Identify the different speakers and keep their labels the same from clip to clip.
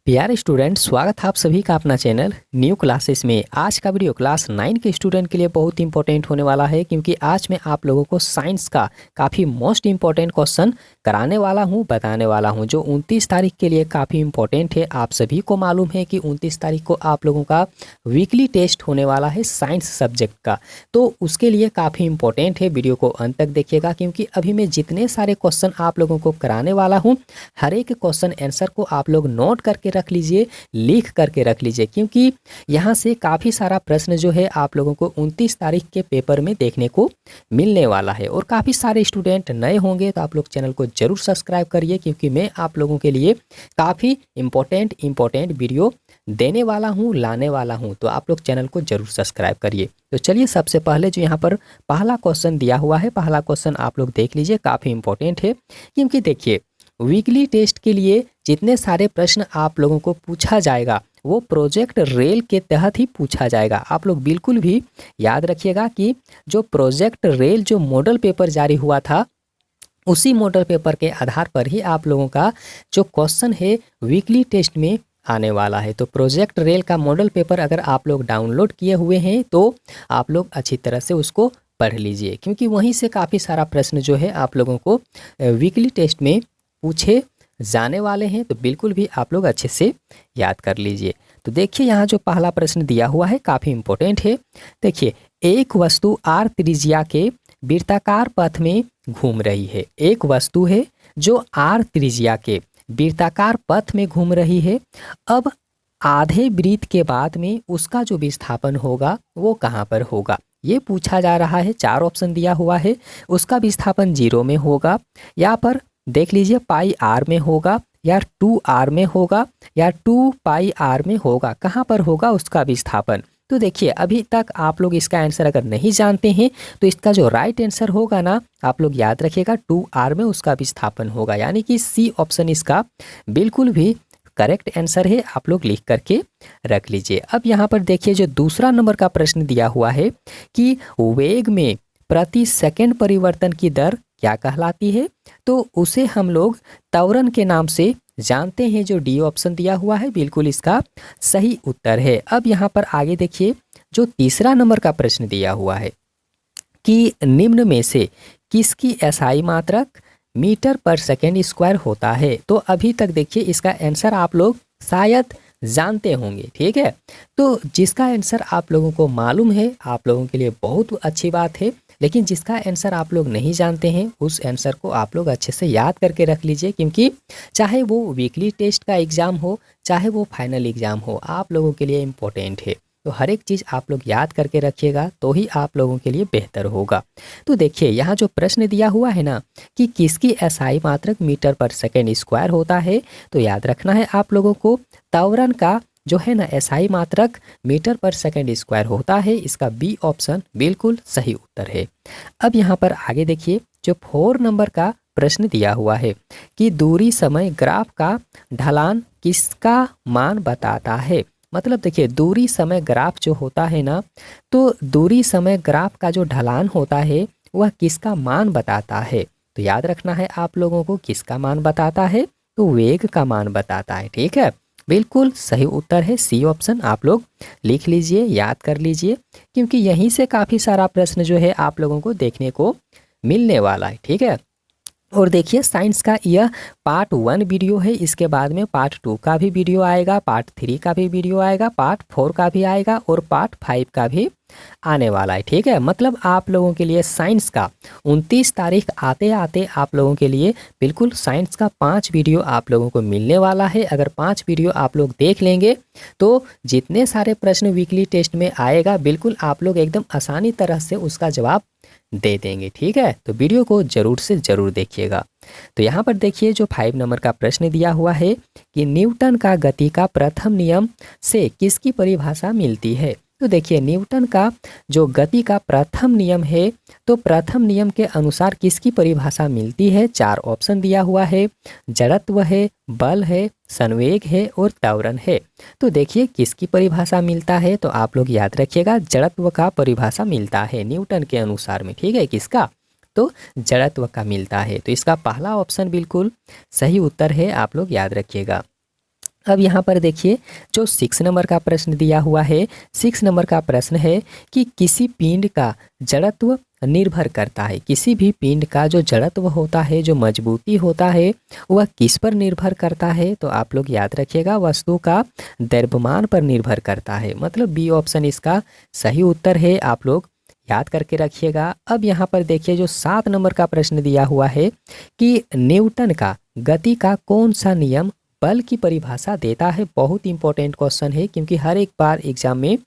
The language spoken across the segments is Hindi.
Speaker 1: प्यारे स्टूडेंट, स्वागत है आप सभी का अपना चैनल न्यू क्लासेस में। आज का वीडियो क्लास 9 के स्टूडेंट के लिए बहुत इंपॉर्टेंट होने वाला है, क्योंकि आज मैं आप लोगों को साइंस का काफ़ी मोस्ट इंपॉर्टेंट क्वेश्चन कराने वाला हूं, बताने वाला हूं, जो 29 तारीख के लिए काफ़ी इंपॉर्टेंट है। आप सभी को मालूम है कि 29 तारीख को आप लोगों का वीकली टेस्ट होने वाला है साइंस सब्जेक्ट का, तो उसके लिए काफ़ी इंपॉर्टेंट है। वीडियो को अंत तक देखिएगा, क्योंकि अभी मैं जितने सारे क्वेश्चन आप लोगों को कराने वाला हूँ, हर एक क्वेश्चन आंसर को आप लोग नोट करके रख लीजिए, लिख करके रख लीजिए, क्योंकि यहाँ से काफ़ी सारा प्रश्न जो है आप लोगों को 29 तारीख के पेपर में देखने को मिलने वाला है। और काफ़ी सारे स्टूडेंट नए होंगे तो आप लोग चैनल को जरूर सब्सक्राइब करिए, क्योंकि मैं आप लोगों के लिए काफ़ी इंपॉर्टेंट वीडियो देने वाला हूँ, लाने वाला हूँ, तो आप लोग चैनल को जरूर सब्सक्राइब करिए। तो चलिए, सबसे पहले जो यहाँ पर पहला क्वेश्चन दिया हुआ है, पहला क्वेश्चन आप लोग देख लीजिए, काफ़ी इंपॉर्टेंट है। क्योंकि देखिए, वीकली टेस्ट के लिए जितने सारे प्रश्न आप लोगों को पूछा जाएगा वो प्रोजेक्ट रेल के तहत ही पूछा जाएगा। आप लोग बिल्कुल भी याद रखिएगा कि जो प्रोजेक्ट रेल जो मॉडल पेपर जारी हुआ था, उसी मॉडल पेपर के आधार पर ही आप लोगों का जो क्वेश्चन है वीकली टेस्ट में आने वाला है। तो प्रोजेक्ट रेल का मॉडल पेपर अगर आप लोग डाउनलोड किए हुए हैं तो आप लोग अच्छी तरह से उसको पढ़ लीजिए, क्योंकि वहीं से काफ़ी सारा प्रश्न जो है आप लोगों को वीकली टेस्ट में पूछे जाने वाले हैं। तो बिल्कुल भी आप लोग अच्छे से याद कर लीजिए। तो देखिए, यहाँ जो पहला प्रश्न दिया हुआ है काफ़ी इंपॉर्टेंट है। देखिए, एक वस्तु आर त्रिज्या के वृत्ताकार पथ में घूम रही है। एक वस्तु है जो आर त्रिज्या के वृत्ताकार पथ में घूम रही है। अब आधे वृत्त के बाद में उसका जो विस्थापन होगा वो कहाँ पर होगा, ये पूछा जा रहा है। 4 ऑप्शन दिया हुआ है। उसका विस्थापन 0 में होगा, या पर देख लीजिए पाई आर में होगा, या 2 आर में होगा, या 2 पाई आर में होगा। कहाँ पर होगा उसका विस्थापन? तो देखिए, अभी तक आप लोग इसका आंसर अगर नहीं जानते हैं तो इसका जो राइट आंसर होगा ना, आप लोग याद रखिएगा 2 आर में उसका विस्थापन होगा, यानी कि सी ऑप्शन इसका बिल्कुल भी करेक्ट आंसर है। आप लोग लिख करके रख लीजिए। अब यहाँ पर देखिए, जो दूसरा नंबर का प्रश्न दिया हुआ है कि वेग में प्रति सेकंड परिवर्तन की दर क्या कहलाती है, तो उसे हम लोग त्वरण के नाम से जानते हैं। जो डी ऑप्शन दिया हुआ है बिल्कुल इसका सही उत्तर है। अब यहाँ पर आगे देखिए, जो तीसरा नंबर का प्रश्न दिया हुआ है कि निम्न में से किसकी एसआई मात्रक मीटर पर सेकेंड स्क्वायर होता है। तो अभी तक देखिए इसका आंसर आप लोग शायद जानते होंगे, ठीक है। तो जिसका आंसर आप लोगों को मालूम है, आप लोगों के लिए बहुत अच्छी बात है, लेकिन जिसका आंसर आप लोग नहीं जानते हैं उस आंसर को आप लोग अच्छे से याद करके रख लीजिए, क्योंकि चाहे वो वीकली टेस्ट का एग्ज़ाम हो, चाहे वो फाइनल एग्ज़ाम हो, आप लोगों के लिए इम्पोर्टेंट है। तो हर एक चीज़ आप लोग याद करके रखिएगा, तो ही आप लोगों के लिए बेहतर होगा। तो देखिए, यहाँ जो प्रश्न दिया हुआ है ना कि किसकी एसआई मात्रक मीटर पर सेकेंड स्क्वायर होता है, तो याद रखना है आप लोगों को त्वरण का जो है ना एसआई मात्रक मीटर पर सेकेंड स्क्वायर होता है। इसका बी ऑप्शन बिल्कुल सही उत्तर है। अब यहाँ पर आगे देखिए, जो 4 नंबर का प्रश्न दिया हुआ है कि दूरी समय ग्राफ का ढलान किसका मान बताता है। मतलब देखिए, दूरी समय ग्राफ जो होता है ना, तो दूरी समय ग्राफ का जो ढलान होता है वह किसका मान बताता है। तो याद रखना है आप लोगों को, किसका मान बताता है, तो वेग का मान बताता है, ठीक है। बिल्कुल सही उत्तर है सी ऑप्शन। आप लोग लिख लीजिए, याद कर लीजिए, क्योंकि यहीं से काफ़ी सारा प्रश्न जो है आप लोगों को देखने को मिलने वाला है, ठीक है। और देखिए, साइंस का यह पार्ट 1 वीडियो है। इसके बाद में पार्ट 2 का भी वीडियो आएगा, पार्ट 3 का भी वीडियो आएगा, पार्ट 4 का भी आएगा, और पार्ट 5 का भी आने वाला है, ठीक है। मतलब आप लोगों के लिए साइंस का 29 तारीख आते आते आप लोगों के लिए बिल्कुल साइंस का 5 वीडियो आप लोगों को मिलने वाला है। अगर 5 वीडियो आप लोग देख लेंगे तो जितने सारे प्रश्न वीकली टेस्ट में आएगा, बिल्कुल आप लोग एकदम आसानी तरह से उसका जवाब दे देंगे, ठीक है। तो वीडियो को जरूर से ज़रूर देखिएगा। तो यहाँ पर देखिए, जो 5 नंबर का प्रश्न दिया हुआ है कि न्यूटन का गति का प्रथम नियम से किसकी परिभाषा मिलती है। तो देखिए, न्यूटन का जो गति का प्रथम नियम है, तो प्रथम नियम के अनुसार किसकी परिभाषा मिलती है। 4 ऑप्शन दिया हुआ है, जड़त्व है, बल है, संवेग है, और त्वरण है। तो देखिए, किसकी परिभाषा मिलता है, तो आप लोग याद रखिएगा जड़त्व का परिभाषा मिलता है न्यूटन के अनुसार में, ठीक है। किसका, तो जड़त्व का मिलता है। तो इसका पहला ऑप्शन बिल्कुल सही उत्तर है, आप लोग याद रखिएगा। अब यहाँ पर देखिए जो 6 नंबर का प्रश्न दिया हुआ है, 6 नंबर का प्रश्न है कि किसी पिंड का जड़त्व निर्भर करता है। किसी भी पिंड का जो जड़त्व होता है, जो मजबूती होता है, वह किस पर निर्भर करता है? तो आप लोग याद रखिएगा, वस्तु का द्रव्यमान पर निर्भर करता है। मतलब बी ऑप्शन इसका सही उत्तर है, आप लोग याद करके रखिएगा। अब यहाँ पर देखिए जो 7 नंबर का प्रश्न दिया हुआ है कि न्यूटन का गति का कौन सा नियम बल की परिभाषा देता है। बहुत इंपॉर्टेंट क्वेश्चन है क्योंकि हर एक बार एग्जाम में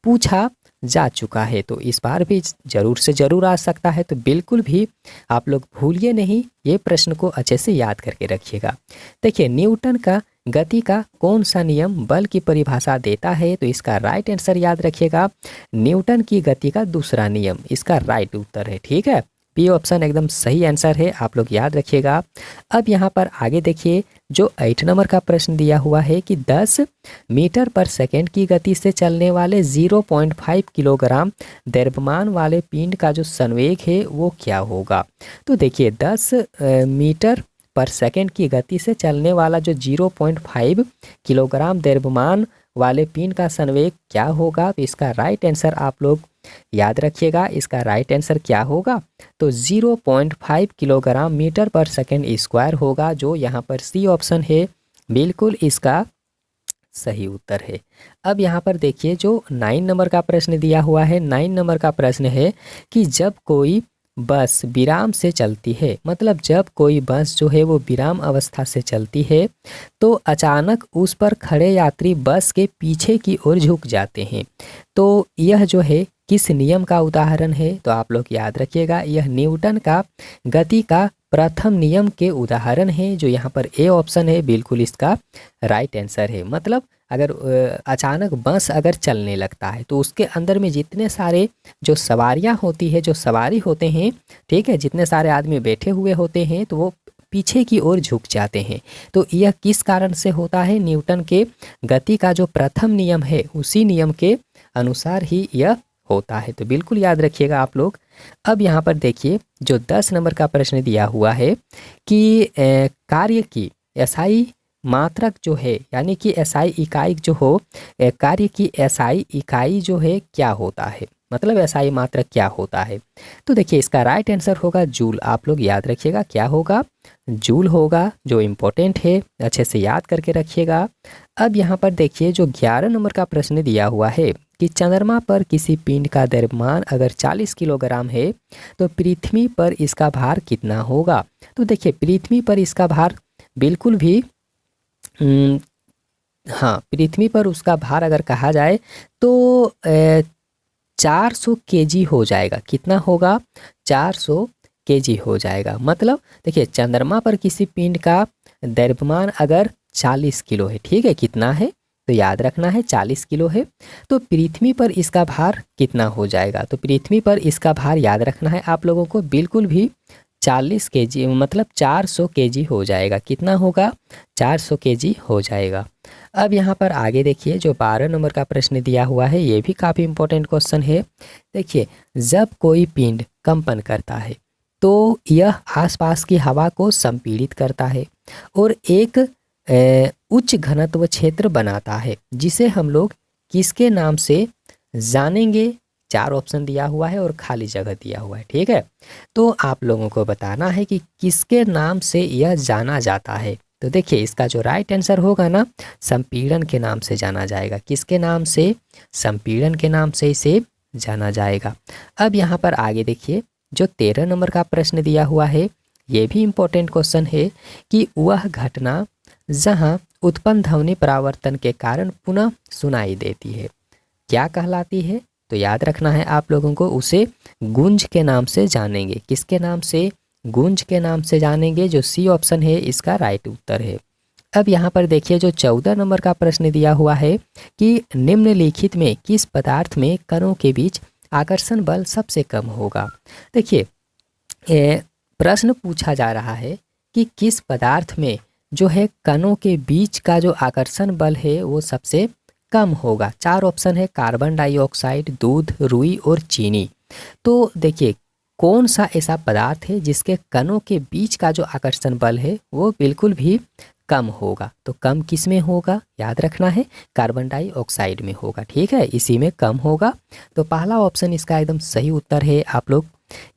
Speaker 1: पूछा जा चुका है, तो इस बार भी जरूर से जरूर आ सकता है। तो बिल्कुल भी आप लोग भूलिए नहीं, ये प्रश्न को अच्छे से याद करके रखिएगा। देखिए न्यूटन का गति का कौन सा नियम बल की परिभाषा देता है? तो इसका राइट आंसर याद रखिएगा, न्यूटन की गति का दूसरा नियम इसका राइट उत्तर है। ठीक है, बी ऑप्शन एकदम सही आंसर है, आप लोग याद रखिएगा। अब यहाँ पर आगे देखिए जो 8 नंबर का प्रश्न दिया हुआ है कि 10 मीटर पर सेकेंड की गति से चलने वाले 0.5 किलोग्राम द्रव्यमान वाले पिंड का जो संवेग है वो क्या होगा? तो देखिए 10 मीटर पर सेकेंड की गति से चलने वाला जो 0.5 किलोग्राम द्रव्यमान वाले पिंड का संवेग क्या होगा? तो इसका राइट आंसर आप लोग याद रखिएगा, इसका राइट आंसर क्या होगा? तो 0.5 किलोग्राम मीटर पर सेकेंड स्क्वायर होगा, जो यहाँ पर सी ऑप्शन है बिल्कुल इसका सही उत्तर है। अब यहाँ पर देखिए जो 9 नंबर का प्रश्न दिया हुआ है, 9 नंबर का प्रश्न है कि जब कोई बस विराम से चलती है, मतलब जब कोई बस जो है वो विराम अवस्था से चलती है तो अचानक उस पर खड़े यात्री बस के पीछे की ओर झुक जाते हैं, तो यह जो है किस नियम का उदाहरण है? तो आप लोग याद रखिएगा, यह न्यूटन का गति का प्रथम नियम के उदाहरण है, जो यहाँ पर ए ऑप्शन है बिल्कुल इसका राइट आंसर है। मतलब अगर अचानक बस अगर चलने लगता है तो उसके अंदर में जितने सारे जो सवारियाँ होती है, जो सवारी होते हैं, ठीक है, जितने सारे आदमी बैठे हुए होते हैं तो वो पीछे की ओर झुक जाते हैं। तो यह किस कारण से होता है? न्यूटन के गति का जो प्रथम नियम है उसी नियम के अनुसार ही यह होता है, तो बिल्कुल याद रखिएगा आप लोग। अब यहाँ पर देखिए जो 10 नंबर का प्रश्न दिया हुआ है कि कार्य की एसआई मात्रक जो है, यानी कि एसआई इकाई जो हो, कार्य की एसआई इकाई जो है क्या होता है? मतलब एसआई मात्रक क्या होता है? तो देखिए इसका राइट आंसर होगा जूल। आप लोग याद रखिएगा क्या होगा? जूल होगा, जो इम्पोर्टेंट है, अच्छे से याद करके रखिएगा। अब यहाँ पर देखिए जो 11 नंबर का प्रश्न दिया हुआ है कि चंद्रमा पर किसी पिंड का द्रव्यमान अगर 40 किलोग्राम है तो पृथ्वी पर इसका भार कितना होगा? तो देखिए पृथ्वी पर इसका भार बिल्कुल भी हाँ, पृथ्वी पर उसका भार अगर कहा जाए तो 400 केजी हो जाएगा। कितना होगा? 400 केजी हो जाएगा। मतलब देखिए चंद्रमा पर किसी पिंड का द्रव्यमान अगर 40 किलो है, ठीक है, कितना है? तो याद रखना है 40 किलो है, तो पृथ्वी पर इसका भार कितना हो जाएगा? तो पृथ्वी पर इसका भार याद रखना है आप लोगों को, बिल्कुल भी 40 केजी, मतलब 400 केजी हो जाएगा। कितना होगा? 400 केजी हो जाएगा। अब यहाँ पर आगे देखिए जो 12 नंबर का प्रश्न दिया हुआ है, ये भी काफ़ी इंपॉर्टेंट क्वेश्चन है। देखिए जब कोई पिंड कंपन करता है तो यह आसपास की हवा को संपीड़ित करता है और एक उच्च घनत्व क्षेत्र बनाता है, जिसे हम लोग किसके नाम से जानेंगे? 4 ऑप्शन दिया हुआ है और खाली जगह दिया हुआ है, ठीक है। तो आप लोगों को बताना है कि किसके नाम से यह जाना जाता है। तो देखिए इसका जो राइट आंसर होगा ना, संपीड़न के नाम से जाना जाएगा। किसके नाम से? संपीड़न के नाम से इसे जाना जाएगा। अब यहाँ पर आगे देखिए जो 13 नंबर का प्रश्न दिया हुआ है, ये भी इम्पोर्टेंट क्वेश्चन है कि वह घटना जहाँ उत्पन्न ध्वनि परावर्तन के कारण पुनः सुनाई देती है क्या कहलाती है? तो याद रखना है आप लोगों को, उसे गूंज के नाम से जानेंगे। किसके नाम से? गूंज के नाम से जानेंगे, जो सी ऑप्शन है इसका राइट उत्तर है। अब यहाँ पर देखिए जो 14 नंबर का प्रश्न दिया हुआ है कि निम्नलिखित में किस पदार्थ में कणों के बीच आकर्षण बल सबसे कम होगा? देखिए प्रश्न पूछा जा रहा है कि किस पदार्थ में जो है कणों के बीच का जो आकर्षण बल है वो सबसे कम होगा। 4 ऑप्शन है, कार्बन डाइऑक्साइड, दूध, रुई और चीनी। तो देखिए कौन सा ऐसा पदार्थ है जिसके कणों के बीच का जो आकर्षण बल है वो बिल्कुल भी कम होगा। तो कम किस में होगा, याद रखना है कार्बन डाइऑक्साइड में होगा। ठीक है, इसी में कम होगा। तो पहला ऑप्शन इसका एकदम सही उत्तर है, आप लोग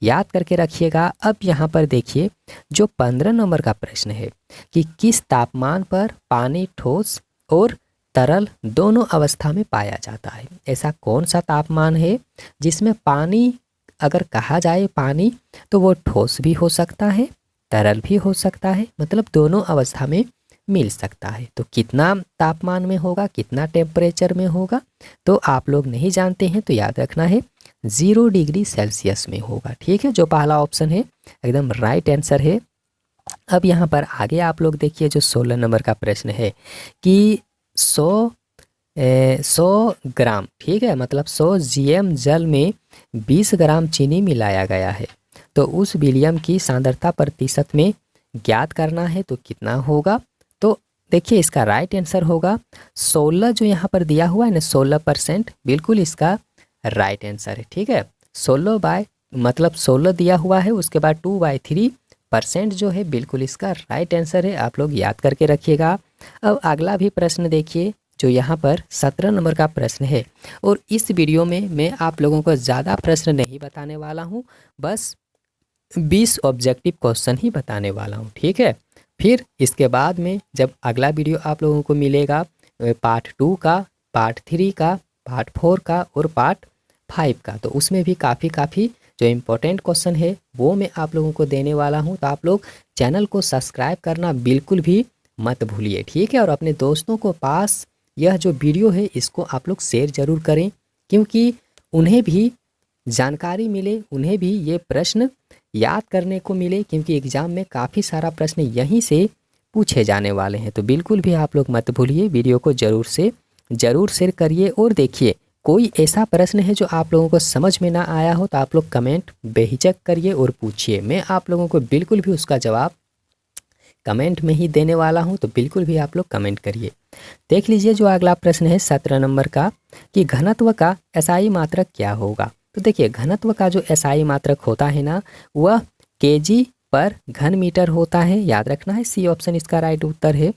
Speaker 1: याद करके रखिएगा। अब यहाँ पर देखिए जो 15 नंबर का प्रश्न है कि किस तापमान पर पानी ठोस और तरल दोनों अवस्था में पाया जाता है। ऐसा कौन सा तापमान है जिसमें पानी, अगर कहा जाए पानी, तो वो ठोस भी हो सकता है, तरल भी हो सकता है, मतलब दोनों अवस्था में मिल सकता है। तो कितना तापमान में होगा, कितना टेम्परेचर में होगा, तो आप लोग नहीं जानते हैं तो याद रखना है 0 डिग्री सेल्सियस में होगा। ठीक है, जो पहला ऑप्शन है एकदम राइट आंसर है। अब यहाँ पर आगे आप लोग देखिए जो 16 नंबर का प्रश्न है कि 100 ग्राम, ठीक है, मतलब 100 GM जल में 20 ग्राम चीनी मिलाया गया है, तो उस विलियम की सांद्रता प्रतिशत में ज्ञात करना है, तो कितना होगा। तो देखिए इसका राइट आंसर होगा 16, जो यहाँ पर दिया हुआ है ना 16%, बिल्कुल इसका राइट आंसर है। ठीक है, 16 दिया हुआ है, उसके बाद 2/3% जो है बिल्कुल इसका राइट आंसर है। आप लोग याद करके रखिएगा। अब अगला भी प्रश्न देखिए जो यहाँ पर 17 नंबर का प्रश्न है, और इस वीडियो में मैं आप लोगों को ज़्यादा प्रश्न नहीं बताने वाला हूँ, बस 20 ऑब्जेक्टिव क्वेश्चन ही बताने वाला हूँ। ठीक है, फिर इसके बाद में जब अगला वीडियो आप लोगों को मिलेगा पार्ट 2 का, पार्ट 3 का, पार्ट 4 का और पार्ट 5 का, तो उसमें भी काफ़ी जो इम्पोर्टेंट क्वेश्चन है वो मैं आप लोगों को देने वाला हूँ। तो आप लोग चैनल को सब्सक्राइब करना बिल्कुल भी मत भूलिए। ठीक है, और अपने दोस्तों को पास यह जो वीडियो है इसको आप लोग शेयर ज़रूर करें, क्योंकि उन्हें भी जानकारी मिले, उन्हें भी ये प्रश्न याद करने को मिले, क्योंकि एग्ज़ाम में काफ़ी सारा प्रश्न यहीं से पूछे जाने वाले हैं। तो बिल्कुल भी आप लोग मत भूलिए, वीडियो को ज़रूर शेयर करिए। और देखिए कोई ऐसा प्रश्न है जो आप लोगों को समझ में ना आया हो तो आप लोग कमेंट बेहिचक करिए और पूछिए, मैं आप लोगों को बिल्कुल भी उसका जवाब कमेंट में ही देने वाला हूं। तो बिल्कुल भी आप लोग कमेंट करिए। देख लीजिए जो अगला प्रश्न है 17 नंबर का कि घनत्व का एसआई मात्रक क्या होगा। तो देखिए घनत्व का जो एसआई मात्रक होता है ना, वह kg पर घन मीटर होता है, याद रखना है। सी ऑप्शन इसका राइट उत्तर है।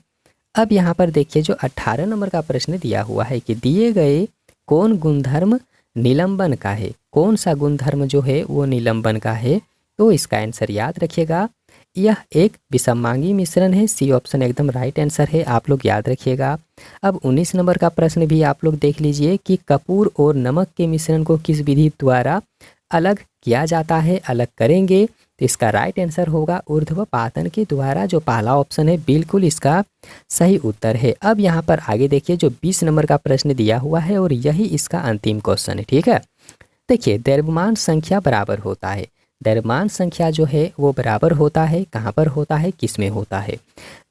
Speaker 1: अब यहाँ पर देखिए जो 18 नंबर का प्रश्न दिया हुआ है कि दिए गए कौन गुणधर्म निलंबन का है, कौन सा गुणधर्म जो है वो निलंबन का है। तो इसका आंसर याद रखिएगा, यह एक विषमांगी मिश्रण है। सी ऑप्शन एकदम राइट आंसर है, आप लोग याद रखिएगा। अब 19 नंबर का प्रश्न भी आप लोग देख लीजिए कि कपूर और नमक के मिश्रण को किस विधि द्वारा अलग किया जाता है, अलग करेंगे। तो इसका राइट आंसर होगा ऊर्ध्वपातन के द्वारा, जो पहला ऑप्शन है बिल्कुल इसका सही उत्तर है। अब यहाँ पर आगे देखिए जो 20 नंबर का प्रश्न दिया हुआ है और यही इसका अंतिम क्वेश्चन है। ठीक है, देखिए द्रव्यमान संख्या बराबर होता है, द्रव्यमान संख्या जो है वो बराबर होता है, कहाँ पर होता है, किस में होता है।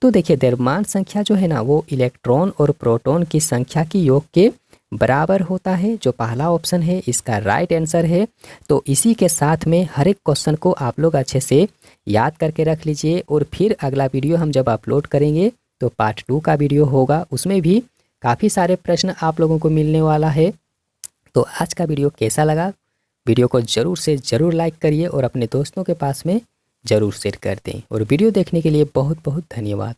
Speaker 1: तो देखिए द्रव्यमान संख्या जो है ना वो इलेक्ट्रॉन और प्रोटॉन की संख्या की योग के बराबर होता है, जो पहला ऑप्शन है इसका राइट आंसर है। तो इसी के साथ में हर एक क्वेश्चन को आप लोग अच्छे से याद करके रख लीजिए, और फिर अगला वीडियो हम जब अपलोड करेंगे तो पार्ट 2 का वीडियो होगा, उसमें भी काफ़ी सारे प्रश्न आप लोगों को मिलने वाला है। तो आज का वीडियो कैसा लगा, वीडियो को ज़रूर लाइक करिए और अपने दोस्तों के पास में ज़रूर शेयर कर दें। और वीडियो देखने के लिए बहुत बहुत धन्यवाद।